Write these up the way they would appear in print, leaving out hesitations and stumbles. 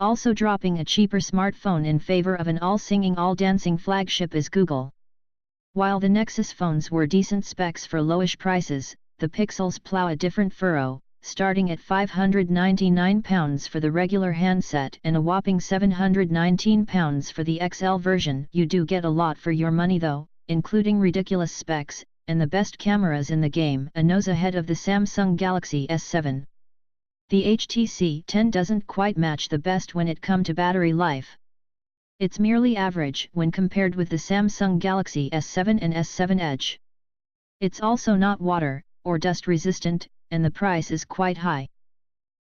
Also dropping a cheaper smartphone in favor of an all-singing all-dancing flagship is Google. While the Nexus phones were decent specs for lowish prices, the Pixels plow a different furrow, starting at £599 for the regular handset and a whopping £719 for the XL version. You do get a lot for your money though, including ridiculous specs, and the best cameras in the game, a nose ahead of the Samsung Galaxy S7. The HTC 10 doesn't quite match the best when it comes to battery life. It's merely average when compared with the Samsung Galaxy S7 and S7 Edge. It's also not water or dust resistant, and the price is quite high.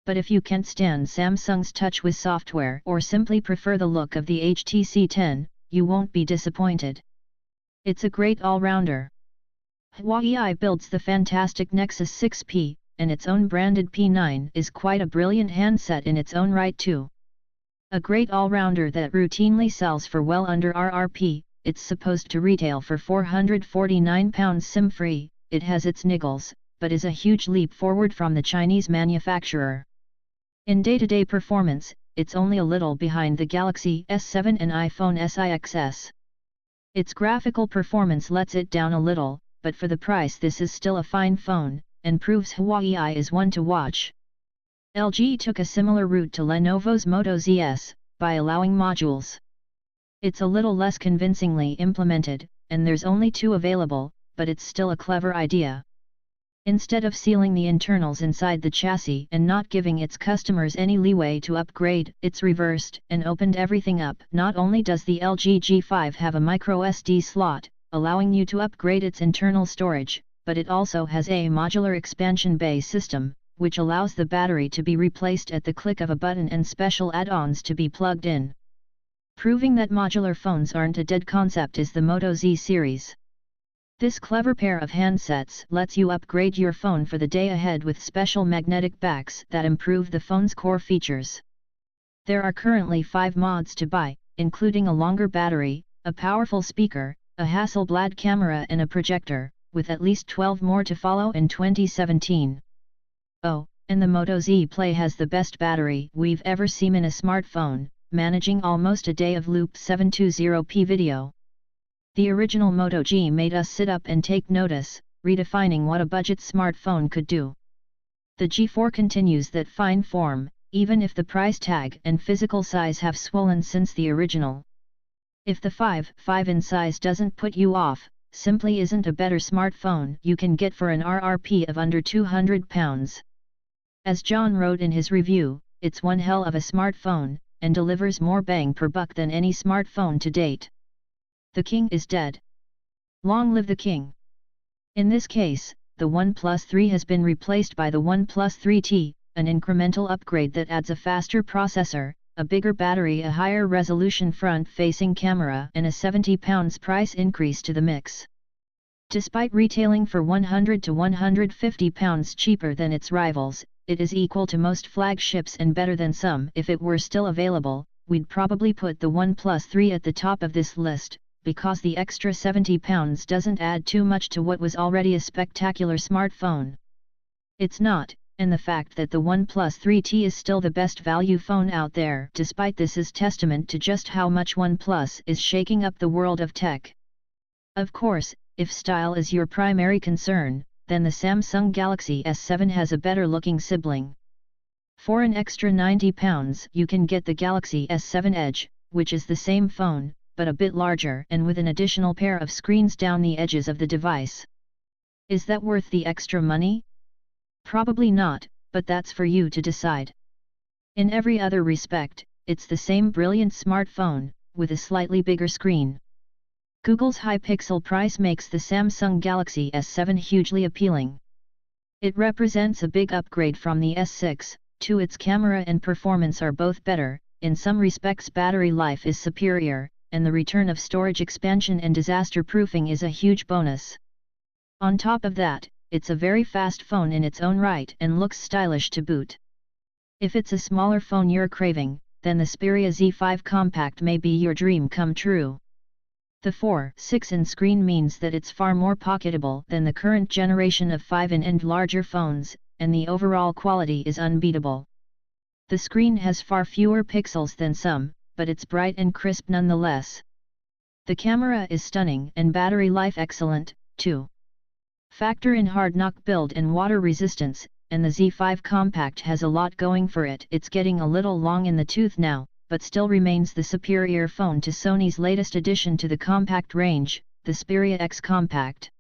But if you can't stand Samsung's TouchWiz software or simply prefer the look of the HTC 10, you won't be disappointed. It's a great all-rounder. Huawei builds the fantastic Nexus 6P, and its own branded P9 is quite a brilliant handset in its own right too. A great all-rounder that routinely sells for well under RRP. It's supposed to retail for £449 SIM-free. It has its niggles, but is a huge leap forward from the Chinese manufacturer. In day-to-day performance, it's only a little behind the Galaxy S7 and iPhone SE. Its graphical performance lets it down a little, but for the price this is still a fine phone, and proves Huawei is one to watch. LG took a similar route to Lenovo's Moto ZS, by allowing modules. It's a little less convincingly implemented, and there's only 2 available, but it's still a clever idea. Instead of sealing the internals inside the chassis and not giving its customers any leeway to upgrade, it's reversed and opened everything up. Not only does the LG G5 have a microSD slot, allowing you to upgrade its internal storage, but it also has a modular expansion bay system, which allows the battery to be replaced at the click of a button and special add-ons to be plugged in. Proving that modular phones aren't a dead concept is the Moto Z series. This clever pair of handsets lets you upgrade your phone for the day ahead with special magnetic backs that improve the phone's core features. There are currently 5 mods to buy, including a longer battery, a powerful speaker, a Hasselblad camera and a projector, with at least 12 more to follow in 2017. Oh, and the Moto Z Play has the best battery we've ever seen in a smartphone, managing almost a day of Loop 720p video. The original Moto G made us sit up and take notice, redefining what a budget smartphone could do. The G4 continues that fine form, even if the price tag and physical size have swollen since the original. If the 5.5 in size doesn't put you off, simply isn't a better smartphone you can get for an RRP of under £200. As John wrote in his review, it's one hell of a smartphone, and delivers more bang per buck than any smartphone to date. The king is dead. Long live the king. In this case, the OnePlus 3 has been replaced by the OnePlus 3T, an incremental upgrade that adds a faster processor, a bigger battery, a higher resolution front-facing camera and a £70 price increase to the mix. Despite retailing for £100 to £150 cheaper than its rivals, it is equal to most flagships and better than some. If it were still available, we'd probably put the OnePlus 3 at the top of this list, because the extra £70 doesn't add too much to what was already a spectacular smartphone. It's not, and the fact that the OnePlus 3T is still the best value phone out there despite this is testament to just how much OnePlus is shaking up the world of tech. Of course, if style is your primary concern, then the Samsung Galaxy S7 has a better looking sibling. For an extra £90 you can get the Galaxy S7 Edge, which is the same phone, but a bit larger and with an additional pair of screens down the edges of the device. Is that worth the extra money? Probably not, but that's for you to decide. In every other respect, it's the same brilliant smartphone, with a slightly bigger screen. Google's high pixel price makes the Samsung Galaxy S7 hugely appealing. It represents a big upgrade from the S6, too. Its camera and performance are both better, in some respects battery life is superior, and the return of storage expansion and disaster proofing is a huge bonus. On top of that, it's a very fast phone in its own right and looks stylish to boot. If it's a smaller phone you're craving, then the Xperia Z5 Compact may be your dream come true. The 4.6 in screen means that it's far more pocketable than the current generation of 5 in and larger phones, and the overall quality is unbeatable. The screen has far fewer pixels than some, but it's bright and crisp nonetheless. The camera is stunning and battery life excellent, too. Factor in hard knock build and water resistance, and the Z5 Compact has a lot going for it. It's getting a little long in the tooth now, but still remains the superior phone to Sony's latest addition to the compact range, the Xperia X Compact.